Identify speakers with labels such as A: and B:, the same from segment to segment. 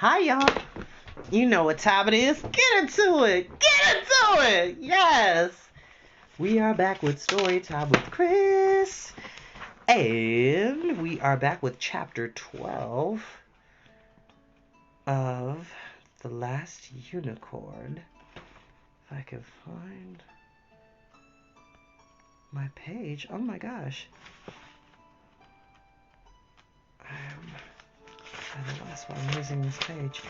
A: Hi, y'all. You know what time it is. Get into it. Get into it. Yes. We are back with Story Time with Chris. And we are back with chapter 12 of The Last Unicorn. If I can find my page. Oh my gosh. I know that's why I'm losing this page.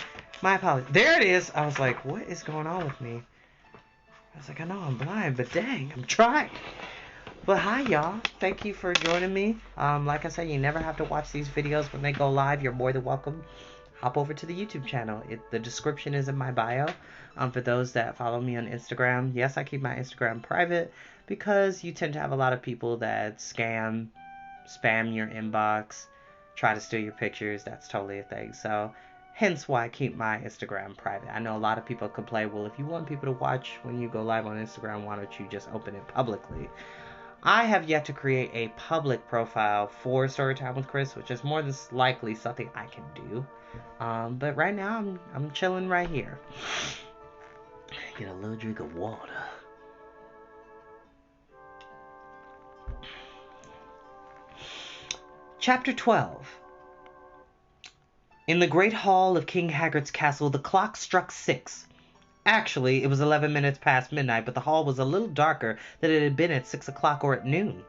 A: My apologies. There it is. I was like, what is going on with me? I was like, I know I'm blind, but dang, I'm trying. But hi, y'all. Thank you for joining me. Like I said, you never have to watch these videos when they go live. You're more than welcome. Hop over to the YouTube channel. The description is in my bio. For those that follow me on Instagram, yes, I keep my Instagram private because you tend to have a lot of people that spam your inbox, try to steal your pictures. That's totally a thing. So hence why I keep my Instagram private. I know a lot of people complain, well, if you want people to watch when you go live on Instagram, why don't you just open it publicly? I have yet to create a public profile for Storytime with Chris, which is more than likely something I can do. But right now, I'm chilling right here. Get a little drink of water. Chapter 12. In the great hall of King Hagrid's castle, the clock struck 6. Actually, it was 11 minutes past midnight, but the hall was a little darker than it had been at 6 o'clock or at noon.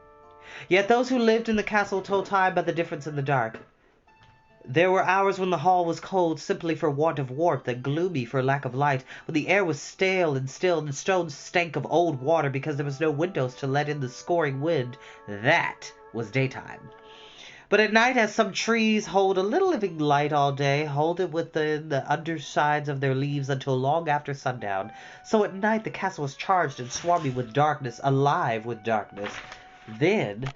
A: Yet those who lived in the castle told time by the difference in the dark. There were hours when the hall was cold simply for want of warmth, and gloomy for lack of light, when the air was stale and still, and the stones stank of old water because there was no windows to let in the scoring wind. That was daytime. But at night, as some trees hold a little living light all day, hold it within the undersides of their leaves until long after sundown, so at night the castle was charged and swarming with darkness, alive with darkness. Then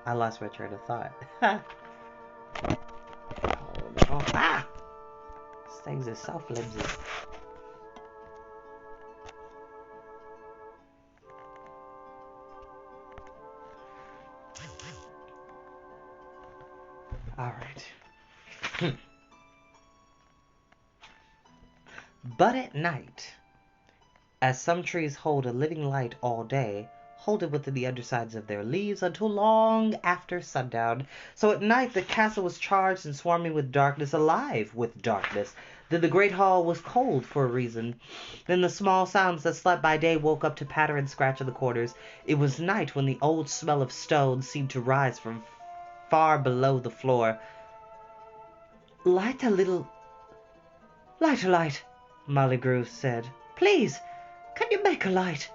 A: I lost my train of thought. Oh no. Ah! These things are so flimsy. Alright. But at night, as some trees hold a living light all day, hold it within the undersides of their leaves until long after sundown. So at night the castle was charged and swarming with darkness, alive with darkness. Then the great hall was cold for a reason. Then the small sounds that slept by day woke up to patter and scratch in the corners. It was night when the old smell of stone seemed to rise from far below the floor. Light a light, Molly Grew said. Please, can you make a light?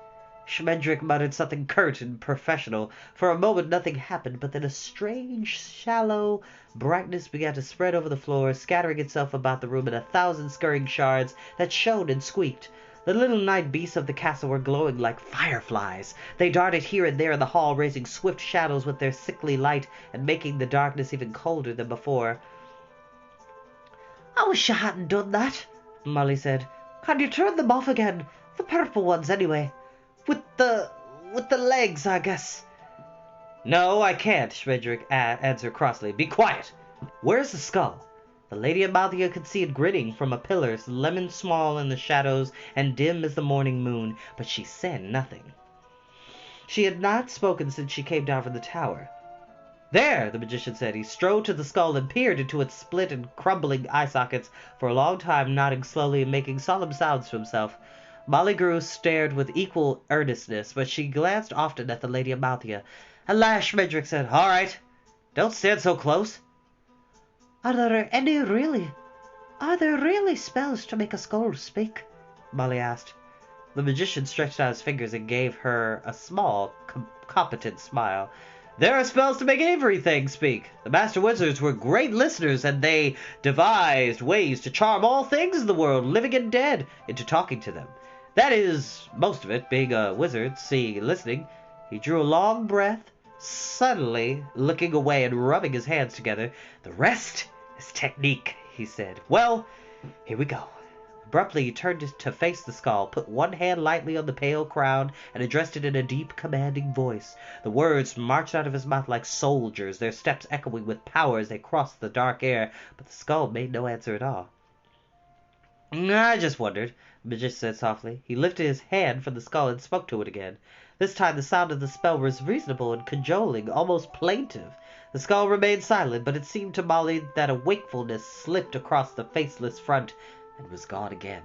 A: Schmendrick muttered something curt and professional. For a moment nothing happened, but then a strange, shallow brightness began to spread over the floor, scattering itself about the room in 1,000 scurrying shards that shone and squeaked. The little night beasts of the castle were glowing like fireflies. They darted here and there in the hall, raising swift shadows with their sickly light and making the darkness even colder than before. I wish you hadn't done that, Molly said. Can you turn them off again? The purple ones, anyway. With the legs, I guess. No, I can't, Schmendrick answered crossly. Be quiet. Where's the skull? The Lady Amalthea could see it grinning from a pillar, lemon small in the shadows and dim as the morning moon, but she said nothing. She had not spoken since she came down from the tower. There, the magician said. He strode to the skull and peered into its split and crumbling eye sockets, for a long time nodding slowly and making solemn sounds to himself. Molly Grew stared with equal earnestness, but she glanced often at the Lady Amalthea. At last Schmendrick said, All right, don't stand so close. Are there really spells to make a skull speak? Molly asked. The magician stretched out his fingers and gave her a small, competent smile. There are spells to make everything speak. The master wizards were great listeners, and they devised ways to charm all things in the world, living and dead, into talking to them. That is, most of it, being a wizard, seeing and listening. He drew a long breath, suddenly looking away and rubbing his hands together. The rest is technique, he said. Well, here we go. Abruptly, he turned to face the skull, put one hand lightly on the pale crown, and addressed it in a deep, commanding voice. The words marched out of his mouth like soldiers, their steps echoing with power as they crossed the dark air, but the skull made no answer at all. "I just wondered," the magician said softly. He lifted his hand from the skull and spoke to it again. This time the sound of the spell was reasonable and cajoling, almost plaintive. The skull remained silent, but it seemed to Molly that a wakefulness slipped across the faceless front and was gone again.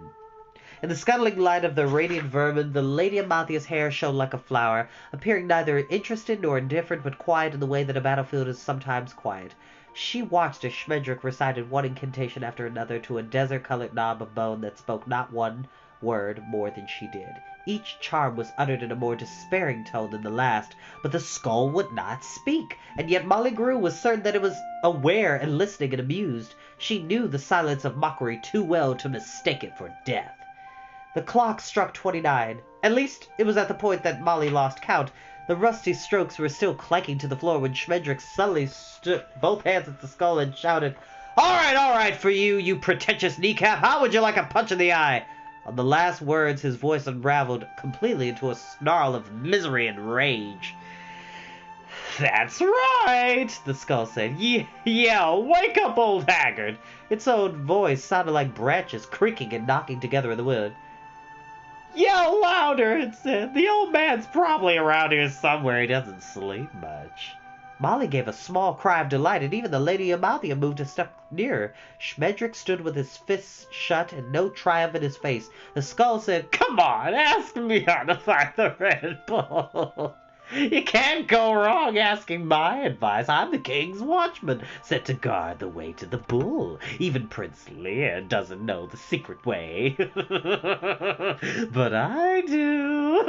A: In the scuttling light of the radiant vermin, the Lady Amalthea's hair shone like a flower, appearing neither interested nor indifferent, but quiet in the way that a battlefield is sometimes quiet. She watched as Schmendrick recited one incantation after another to a desert-colored knob of bone that spoke not one word more than she did. Each charm was uttered in a more despairing tone than the last, but the skull would not speak, and yet Molly Grew was certain that it was aware and listening and amused. She knew the silence of mockery too well to mistake it for death. The clock struck 29. At least, it was at the point that Molly lost count. The rusty strokes were still clanking to the floor when Schmendrick suddenly stood both hands at the skull and shouted, all right, for you, you pretentious kneecap. How would you like a punch in the eye?" On the last words, his voice unraveled completely into a snarl of misery and rage. "That's right," the skull said. Yeah, wake up, old haggard." Its own voice sounded like branches creaking and knocking together in the wood. "Yell louder," it said. "The old man's probably around here somewhere. He doesn't sleep much." Molly gave a small cry of delight, and even the Lady Amalthea moved a step nearer. Schmendrick stood with his fists shut and no triumph in his face. The skull said, "Come on, ask me how to fight the Red Bull. You can't go wrong asking my advice. I'm the king's watchman, set to guard the way to the bull. Even Prince Lear doesn't know the secret way. But I do."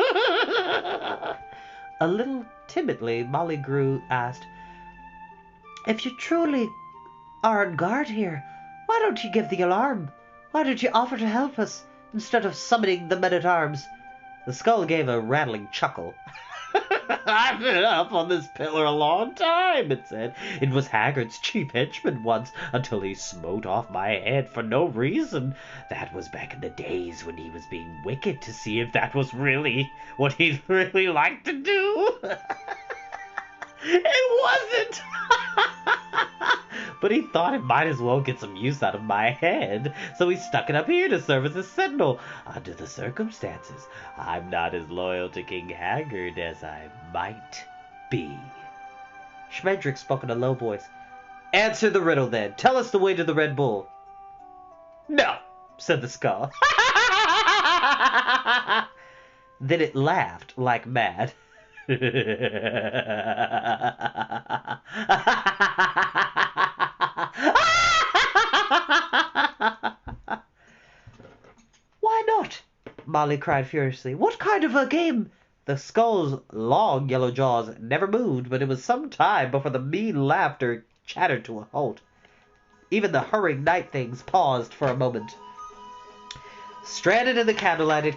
A: A little timidly, Molly Grew asked, "If you truly are on guard here, why don't you give the alarm? Why don't you offer to help us, instead of summoning the men-at-arms?" The skull gave a rattling chuckle. "I've been up on this pillar a long time," it said. "It was Haggard's chief henchman once, until he smote off my head for no reason. That was back in the days when he was being wicked, to see if that was really what he'd really like to do." It wasn't. But he thought it might as well get some use out of my head, so he stuck it up here to serve as a sentinel. Under the circumstances, I'm not as loyal to King Haggard as I might be. Schmendrick spoke in a low voice. "Answer the riddle, then. Tell us the way to the Red Bull." "No," said the skull. Then it laughed like mad. "Why not?" Molly cried furiously. "What kind of a game?" The skull's long yellow jaws never moved, but it was some time before the mean laughter chattered to a halt. Even the hurrying night things paused for a moment. Stranded in the candlelight, it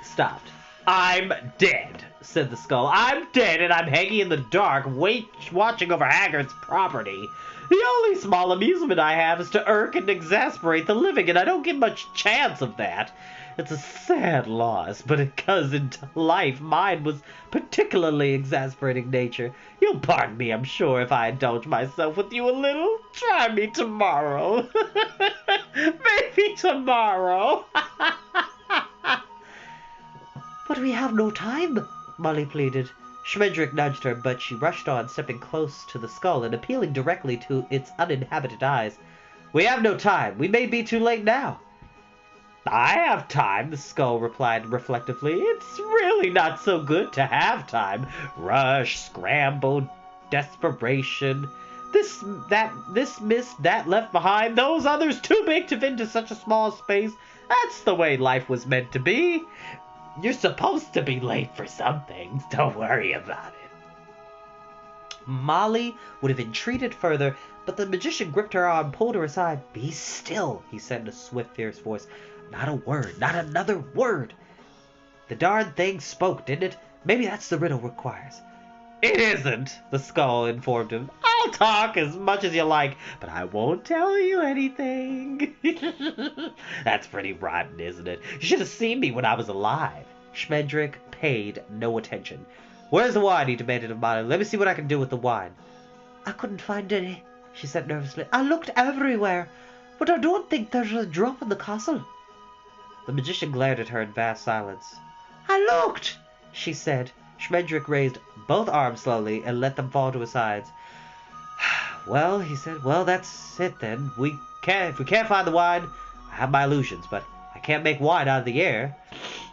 A: stopped. "I'm dead," said the skull. "I'm dead, and I'm hanging in the dark, watching over Haggard's property. The only small amusement I have is to irk and exasperate the living, and I don't get much chance of that. It's a sad loss, but it goes into life. Mine was particularly exasperating nature. You'll pardon me, I'm sure, if I indulge myself with you a little. Try me tomorrow. Maybe tomorrow." "But we have no time," Molly pleaded. Schmendrick nudged her, but she rushed on, stepping close to the skull and appealing directly to its uninhabited eyes. "We have no time. We may be too late now." "I have time," the skull replied reflectively. "It's really not so good to have time. Rush, scramble, desperation. This missed, that left behind, those others too big to fit into such a small space. That's the way life was meant to be. You're supposed to be late for some things. Don't worry about it." Molly would have entreated further, but the magician gripped her arm, pulled her aside. "Be still," he said in a swift, fierce voice. "Not a word, not another word." "The darn thing spoke, didn't it? Maybe that's the riddle requires." "It isn't," the skull informed him. "I'll talk as much as you like, but I won't tell you anything. That's pretty rotten, isn't it? You should have seen me when I was alive. Schmendrick paid no attention. Where's the wine? He demanded of Molly. Let me see what I can do with the wine. I couldn't find any, she said nervously. I looked everywhere, but I don't think there's a drop in the castle. The magician glared at her in vast silence. I looked, she said. Schmendrick raised both arms slowly and let them fall to his sides. Well, he said, well, that's it then. If we can't find the wine, I have my illusions, but I can't make wine out of the air.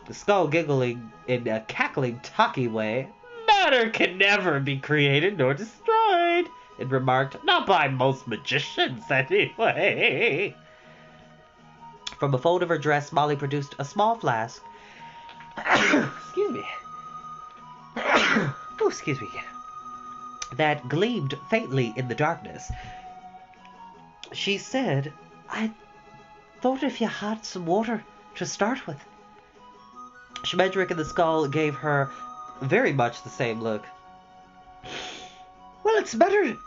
A: The skull giggling in a cackling, talky way. Matter can never be created nor destroyed, it remarked. Not by most magicians, anyway. From a fold of her dress, Molly produced a small flask. Excuse me. Oh, excuse me. That gleamed faintly in the darkness. She said, I thought if you had some water to start with. Schmendrick and the skull gave her very much the same look. Well, it's better.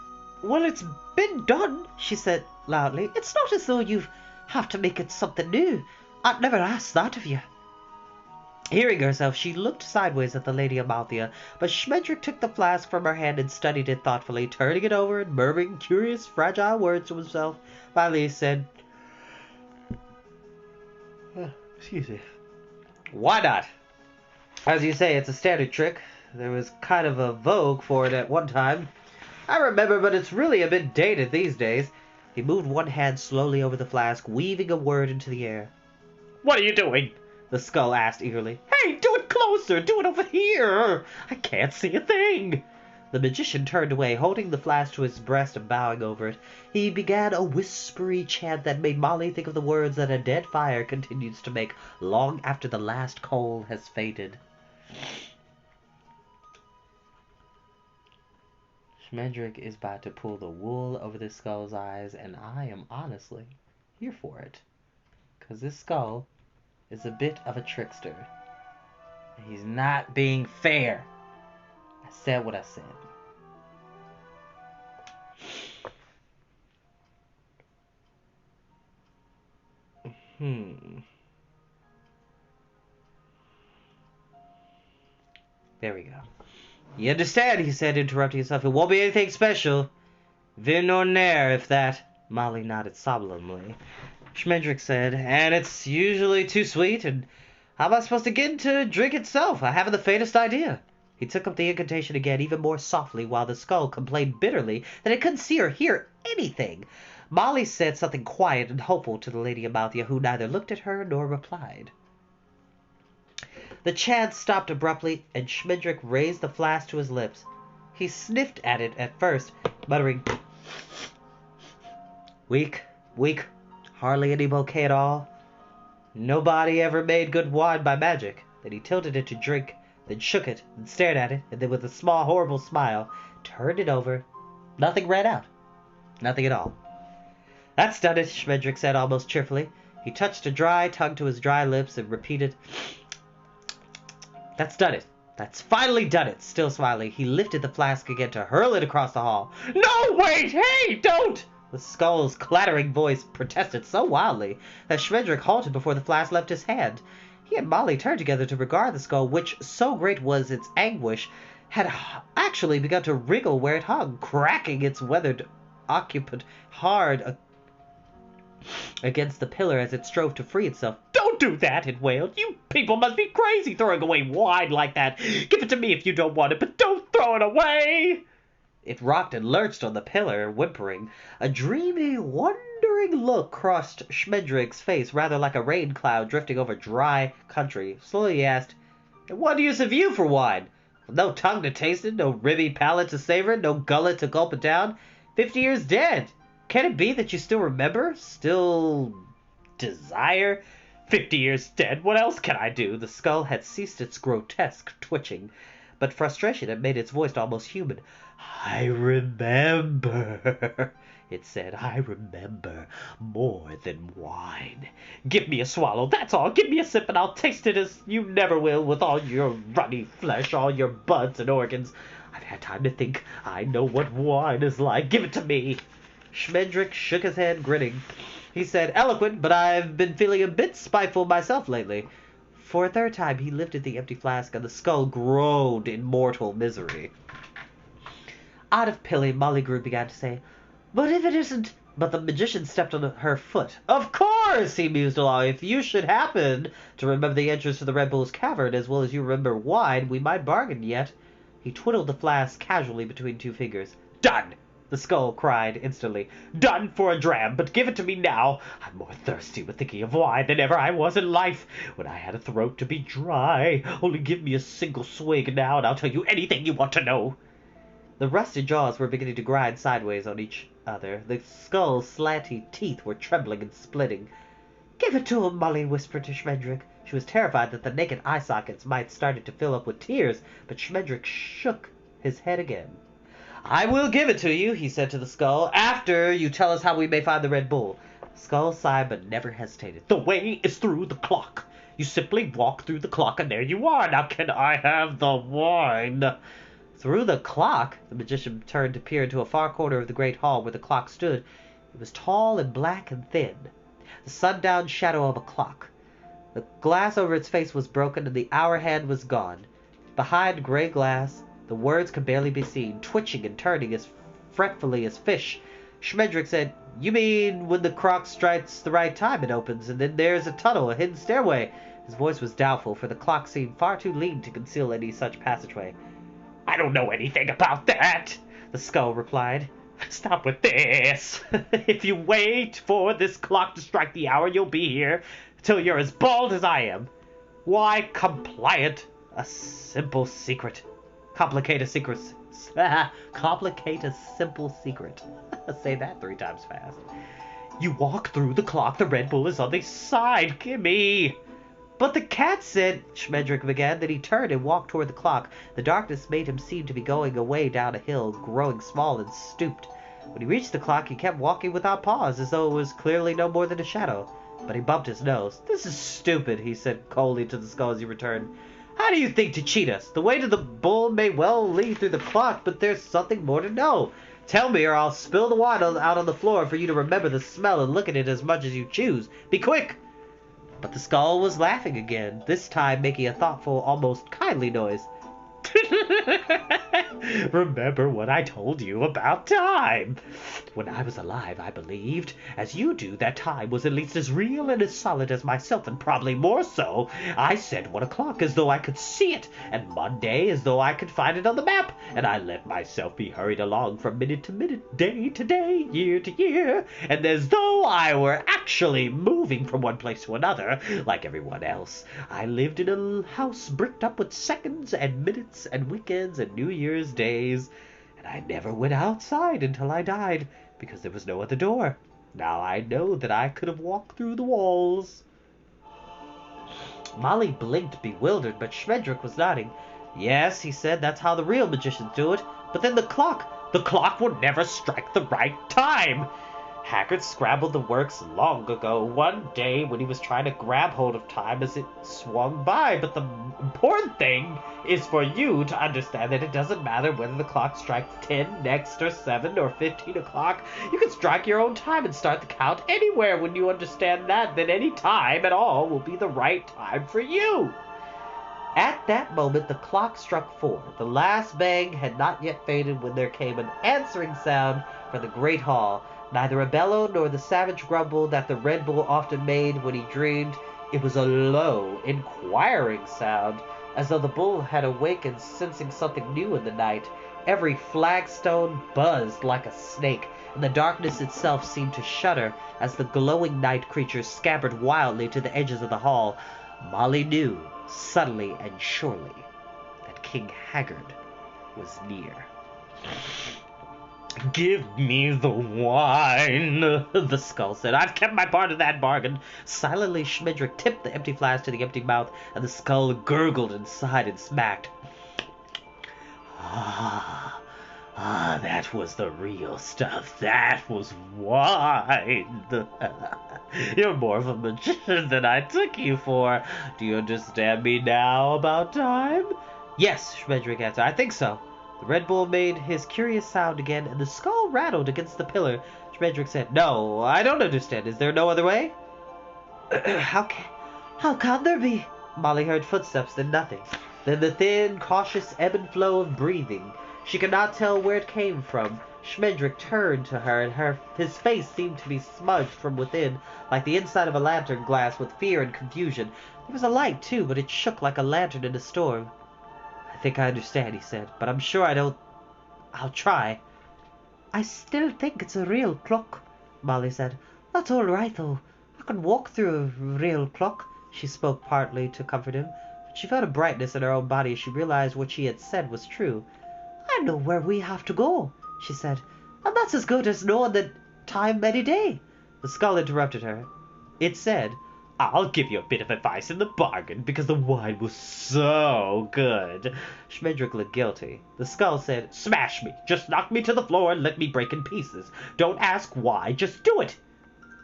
A: Well, it's been done, she said loudly. It's not as though you have to make it something new. I'd never asked that of you. Hearing herself, she looked sideways at the Lady Amalthea, but Schmendrick took the flask from her hand and studied it thoughtfully, turning it over and murmuring curious, fragile words to himself. Finally he said, excuse me. Why not? As you say, it's a standard trick. There was kind of a vogue for it at one time. I remember, but it's really a bit dated these days. He moved one hand slowly over the flask, weaving a word into the air. What are you doing? The skull asked eagerly. Hey, do it closer! Do it over here! I can't see a thing! The magician turned away, holding the flask to his breast and bowing over it. He began a whispery chant that made Molly think of the words that a dead fire continues to make long after the last coal has faded. Schmendrick is about to pull the wool over this skull's eyes, and I am honestly here for it. Because this skull is a bit of a trickster. He's not being fair. I said what I said. There we go. You understand, he said, interrupting himself. It won't be anything special. Vin or nair, if that. Molly nodded solemnly. Schmendrick said, and it's usually too sweet, and how am I supposed to get into drink itself? I haven't the faintest idea. He took up the incantation again, even more softly, while the skull complained bitterly that it couldn't see or hear anything. Molly said something quiet and hopeful to the Lady Amalthea, who neither looked at her nor replied. The chant stopped abruptly, and Schmendrick raised the flask to his lips. He sniffed at it at first, muttering, Weak, hardly any bouquet at all. Nobody ever made good wine by magic. Then he tilted it to drink, then shook it, and stared at it, and then with a small, horrible smile, turned it over. Nothing ran out. Nothing at all. That's done it, Schmendrick said almost cheerfully. He touched a dry tongue to his dry lips and repeated, That's done it. That's finally done it. Still smiling, he lifted the flask again to hurl it across the hall. No, wait! Hey, don't! The skull's clattering voice protested so wildly that Schmendrick halted before the flask left his hand. He and Molly turned together to regard the skull, which, so great was its anguish, had actually begun to wriggle where it hung, cracking its weathered occupant hard against the pillar as it strove to free itself. Don't do that, it wailed. You people must be crazy throwing away wine like that. Give it to me if you don't want it, but don't throw it away. It rocked and lurched on the pillar, whimpering. A dreamy, wondering look crossed Schmendrick's face, rather like a rain cloud drifting over dry country. Slowly he asked, What use have you for wine? No tongue to taste it, no ribby palate to savor it, no gullet to gulp it down. 50 years dead. Can it be that you still remember? Still desire? 50 years dead? What else can I do? The skull had ceased its grotesque twitching, but frustration had made its voice almost human. I remember, it said. I remember more than wine. Give me a swallow, that's all. Give me a sip and I'll taste it as you never will with all your ruddy flesh, all your buds and organs. I've had time to think. I know what wine is like. Give it to me. Schmendrick shook his head, grinning. He said, eloquent, but I've been feeling a bit spiteful myself lately. For a third time he lifted the empty flask, and the skull groaned in mortal misery. Out of pity, Molly Grew began to say, but if it isn't... But the magician stepped on her foot. Of course, he mused along. If you should happen to remember the entrance to the Red Bull's cavern as well as you remember wine, we might bargain yet. He twiddled the flask casually between two fingers. Done! The skull cried instantly. Done for a dram, but give it to me now. I'm more thirsty with thinking of wine than ever I was in life, when I had a throat to be dry. Only give me a single swig now, and I'll tell you anything you want to know. The rusted jaws were beginning to grind sideways on each other. The skull's slanty teeth were trembling and splitting. Give it to him, Molly whispered to Schmendrick. She was terrified that the naked eye sockets might start to fill up with tears, but Schmendrick shook his head again. I will give it to you, he said to the skull, after you tell us how we may find the Red Bull. The skull sighed but never hesitated. The way is through the clock. You simply walk through the clock and there you are. Now can I have the wine? Through the clock? The magician turned to peer into a far corner of the great hall where the clock stood. It was tall and black and thin, the sundown shadow of a clock. The glass over its face was broken and the hour hand was gone. Behind gray glass, the words could barely be seen, twitching and turning as fretfully as fish. Schmendrick said, you mean when the clock strikes the right time it opens, and then there's a tunnel, a hidden stairway? His voice was doubtful, for the clock seemed far too lean to conceal any such passageway. I don't know anything about that, the skull replied. Stop with this. If you wait for this clock to strike the hour, you'll be here till you're as bald as I am. Why compliant? A simple secret. Complicate a secret. Complicate a simple secret. Say that 3 times fast. You walk through the clock, the Red Bull is on the side. Gimme. But the cat said, Schmendrick began, then he turned and walked toward the clock. The darkness made him seem to be going away down a hill, growing small and stooped. When he reached the clock, he kept walking without pause, as though it was clearly no more than a shadow. But he bumped his nose. This is stupid, he said coldly to the skull as he returned. How do you think to cheat us? The way to the bull may well lead through the clock, but there's something more to know. Tell me, or I'll spill the wine out on the floor for you to remember the smell and look at it as much as you choose. Be quick! But the skull was laughing again, this time making a thoughtful, almost kindly noise. Remember what I told you about time. When I was alive, I believed, as you do, that time was at least as real and as solid as myself, and probably more so. I said 1 o'clock as though I could see it, and Monday as though I could find it on the map, and I let myself be hurried along from minute to minute, day to day, year to year, and as though I were actually moving from one place to another, like everyone else. I lived in a house bricked up with seconds and minutes and weekends and New Year's days, and I never went outside until I died, because there was no other door. Now I know that I could have walked through the walls. Molly blinked, bewildered, but Schmendrick was nodding. Yes, he said, that's how the real magicians do it. But then the clock would never strike the right time. Haggard scrambled the works long ago, one day when he was trying to grab hold of time as it swung by. But the important thing is for you to understand that it doesn't matter whether the clock strikes 10 next or 7 or 15 o'clock. You can strike your own time and start the count anywhere. When you understand that, then any time at all will be the right time for you. At that moment, the clock struck 4. The last bang had not yet faded when there came an answering sound from the great hall. Neither a bellow nor the savage grumble that the Red Bull often made when he dreamed. It was a low, inquiring sound, as though the bull had awakened, sensing something new in the night. Every flagstone buzzed like a snake, and the darkness itself seemed to shudder as the glowing night creatures scampered wildly to the edges of the hall. Molly knew, suddenly and surely, that King Haggard was near. Give me the wine, the skull said. I've kept my part of that bargain. Silently, Schmendrick tipped the empty flask to the empty mouth, and the skull gurgled and sighed and smacked. That was the real stuff. That was wine. You're more of a magician than I took you for. Do you understand me now about time? Yes, Schmendrick answered. I think so. The Red Bull made his curious sound again, and the skull rattled against the pillar. Schmendrick said, "No, I don't understand. Is there no other way?" How can there be? Molly heard footsteps, then nothing. Then the thin, cautious ebb and flow of breathing. She could not tell where it came from. Schmendrick turned to her, and his face seemed to be smudged from within, like the inside of a lantern glass, with fear and confusion. There was a light, too, but it shook like a lantern in a storm. "I think I understand," he said, "but I'm sure I don't. I'll try." "I still think it's a real clock," Molly said. "That's all right, though. I can walk through a real clock." She spoke partly to comfort him, but she felt a brightness in her own body as she realized what she had said was true. "I know where we have to go," she said, "and that's as good as knowing the time any day." The skull interrupted her. It said, "I'll give you a bit of advice in the bargain, because the wine was so good." Schmendrick looked guilty. The skull said, "Smash me. Just knock me to the floor and let me break in pieces. Don't ask why. Just do it."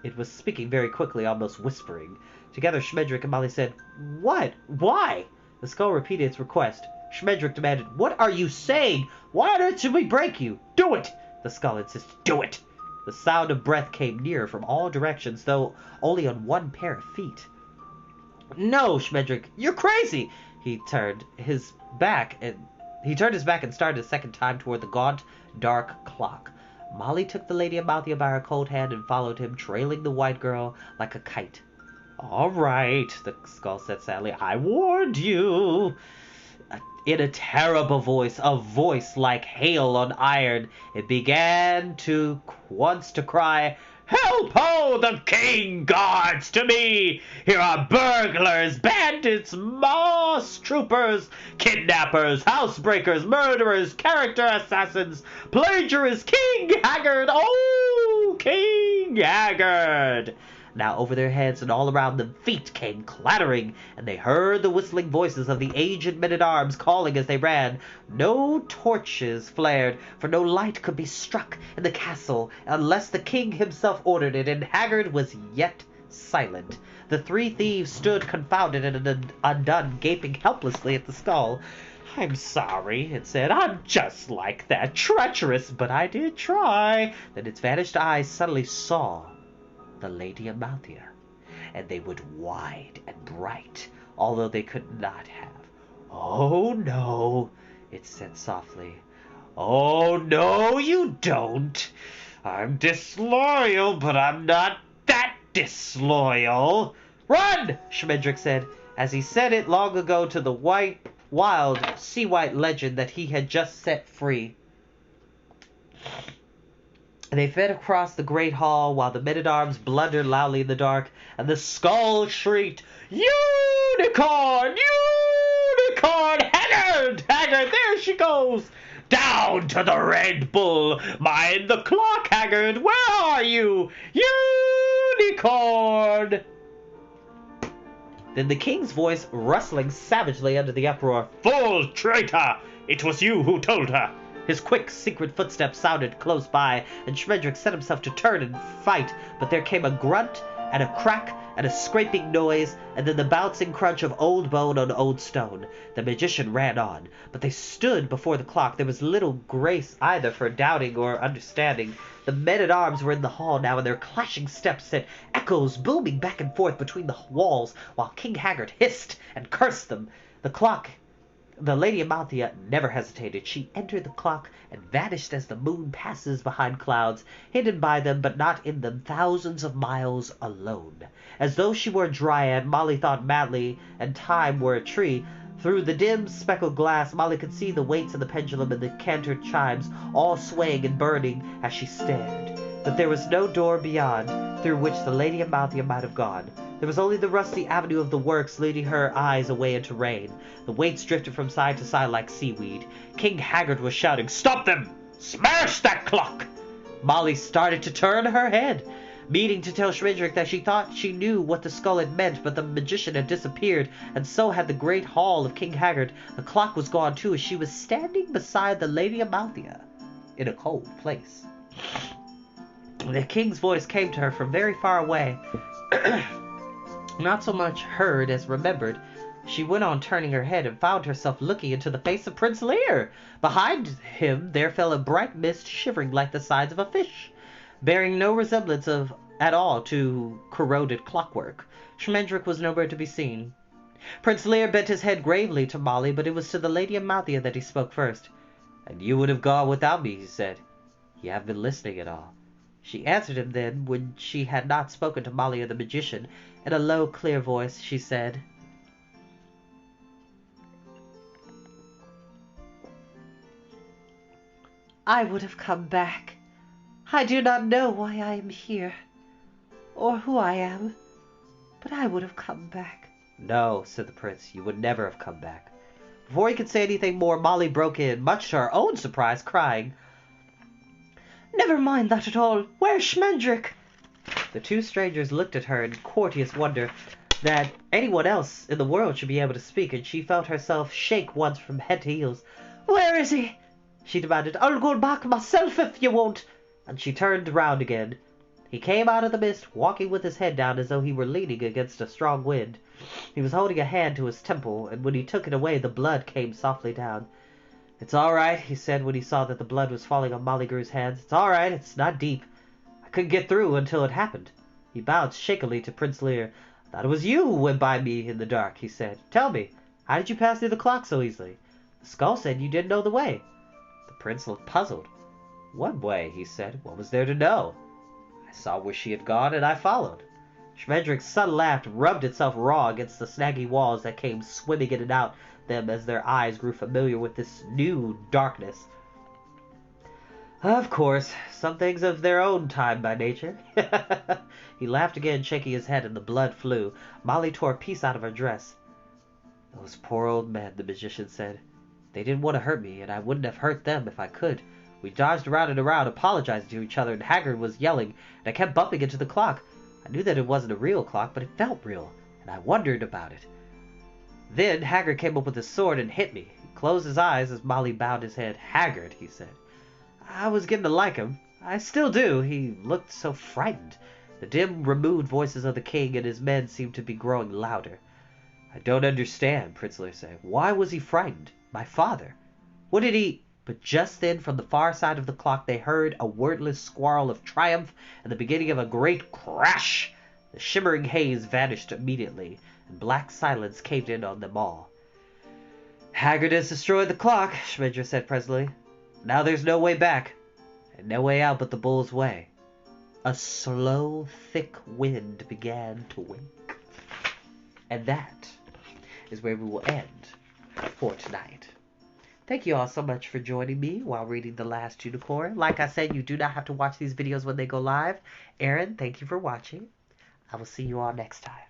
A: It was speaking very quickly, almost whispering. Together, Schmendrick and Molly said, "What? Why?" The skull repeated its request. Schmendrick demanded, "What are you saying? Why on earth should we break you?" "Do it!" The skull insisted. "Do it!" The sound of breath came nearer from all directions, though only on one pair of feet. "No, Schmendrick, you're crazy!" He turned his back and started a second time toward the gaunt, dark clock. Molly took the Lady Amalthea by her cold hand and followed him, trailing the white girl like a kite. "All right," the skull said sadly. "I warned you." In a terrible voice, a voice like hail on iron, it began once to cry, "Help, ho! The king guards to me! Here are burglars, bandits, moss troopers, kidnappers, housebreakers, murderers, character assassins, plagiarists, King Haggard! Oh, King Haggard!" Now over their heads and all around them feet came clattering, and they heard the whistling voices of the aged men-at-arms calling as they ran. No torches flared, for no light could be struck in the castle unless the king himself ordered it, and Haggard was yet silent. The three thieves stood confounded and undone, gaping helplessly at the skull. "I'm sorry," it said. "I'm just like that, treacherous, but I did try." Then its vanished eyes suddenly saw the Lady Amalthea, and they were wide and bright, although they could not have. "Oh, no," it said softly. "Oh, no, you don't. I'm disloyal, but I'm not that disloyal." "Run!" Schmendrick said, as he said it long ago to the wild sea-white legend that he had just set free. They fled across the great hall while the men-at-arms blundered loudly in the dark, and the skull shrieked, "Unicorn! Unicorn! Haggard! Haggard! There she goes! Down to the Red Bull! Mind the clock, Haggard! Where are you? Unicorn!" Then the king's voice rustling savagely under the uproar. "Fool traitor! It was you who told her!" His quick, secret footsteps sounded close by, and Schmendrick set himself to turn and fight, but there came a grunt and a crack and a scraping noise, and then the bouncing crunch of old bone on old stone. The magician ran on, but they stood before the clock. There was little grace either for doubting or understanding. The men-at-arms were in the hall now, and their clashing steps sent echoes booming back and forth between the walls, while King Haggard hissed and cursed them. The Lady Amalthea never hesitated. She entered the clock and vanished as the moon passes behind clouds, hidden by them but not in them, thousands of miles alone. As though she were a dryad, Molly thought madly, and time were a tree. Through the dim, speckled glass, Molly could see the weights of the pendulum and the cantered chimes, all swaying and burning as she stared. But there was no door beyond, through which the Lady Amalthea might have gone. There was only the rusty avenue of the works leading her eyes away into rain. The weights drifted from side to side like seaweed. King Haggard was shouting, "Stop them! Smash that clock!" Molly started to turn her head, meaning to tell Schmendrick that she thought she knew what the skull had meant, but the magician had disappeared, and so had the great hall of King Haggard. The clock was gone too, as she was standing beside the Lady Amalthea in a cold place. The king's voice came to her from very far away. Not so much heard as remembered. She went on turning her head and found herself looking into the face of Prince Lear. Behind him there fell a bright mist shivering like the sides of a fish, bearing no resemblance at all to corroded clockwork. Schmendrick was nowhere to be seen. Prince Lear bent his head gravely to Molly, but it was to the Lady Amalthea that he spoke first. "And you would have gone without me," he said. "You have been listening at all." She answered him then, when she had not spoken to Molly or the magician. In a low, clear voice, she said, "I would have come back. I do not know why I am here, or who I am, but I would have come back." "No," said the prince, "you would never have come back." Before he could say anything more, Molly broke in, much to her own surprise, crying, "Never mind that at all. Where's Schmendrick?" The two strangers looked at her in courteous wonder that anyone else in the world should be able to speak, and she felt herself shake once from head to heels. "Where is he?" she demanded. "I'll go back myself if you won't." And she turned round again. He came out of the mist, walking with his head down as though he were leaning against a strong wind. He was holding a hand to his temple, and when he took it away the blood came softly down. "It's all right," he said when he saw that the blood was falling on Molly Gru's hands. "It's all right. It's not deep. I couldn't get through until it happened." He bowed shakily to Prince Lear. "I thought it was you who went by me in the dark," he said. "Tell me, how did you pass through the clock so easily? The skull said you didn't know the way." The prince looked puzzled. "What way?" he said. "What was there to know? I saw where she had gone, and I followed." Schmendrick's sun laugh rubbed itself raw against the snaggy walls that came swimming in and out them as their eyes grew familiar with this new darkness. "Of course, some things of their own time by nature." He laughed again, shaking his head, and the blood flew. Molly tore a piece out of her dress. "Those poor old men," the magician said. "They didn't want to hurt me, and I wouldn't have hurt them if I could. We dodged around and around, apologizing to each other, and Haggard was yelling, and I kept bumping into the clock. I knew that it wasn't a real clock, but it felt real, and I wondered about it. Then Haggard came up with his sword and hit me." He closed his eyes as Molly bowed his head. "Haggard," he said. "I was getting to like him. I still do. He looked so frightened." The dim, removed voices of the king and his men seemed to be growing louder. "I don't understand," Prince Lear said. "Why was he frightened? My father. What did he—" But just then, from the far side of the clock, they heard a wordless squall of triumph and the beginning of a great crash. The shimmering haze vanished immediately, and black silence caved in on them all. "Haggard has destroyed the clock," Schmendrick said presently. "Now there's no way back, and no way out but the bull's way." A slow, thick wind began to wink. And that is where we will end for tonight. Thank you all so much for joining me while reading The Last Unicorn. Like I said, you do not have to watch these videos when they go live. Aaron, thank you for watching. I will see you all next time.